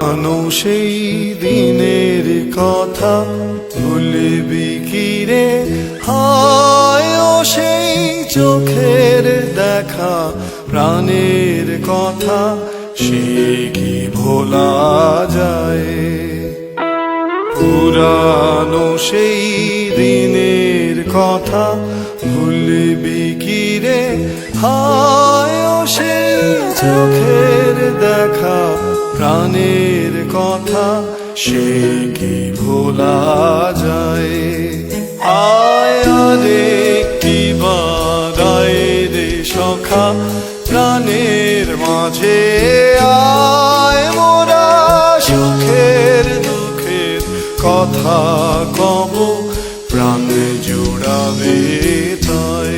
সেই দিনের কথা ভুলবি কি রে? হায় ও সেই চোখের দেখা, প্রাণের কথা সে কি ভোলা যায়? পুরানো সেই দিনের কথা ভুলবি কি রে? হায় ও সেই চোখের দেখা, প্রাণের কথা সে কি ভোলা যায়? আয় রে কি বাদায় রে সখা, প্রাণের মাঝে আয় মোরা সুখের দুঃখের কথা কব, প্রাণ জুড়াবে তাই।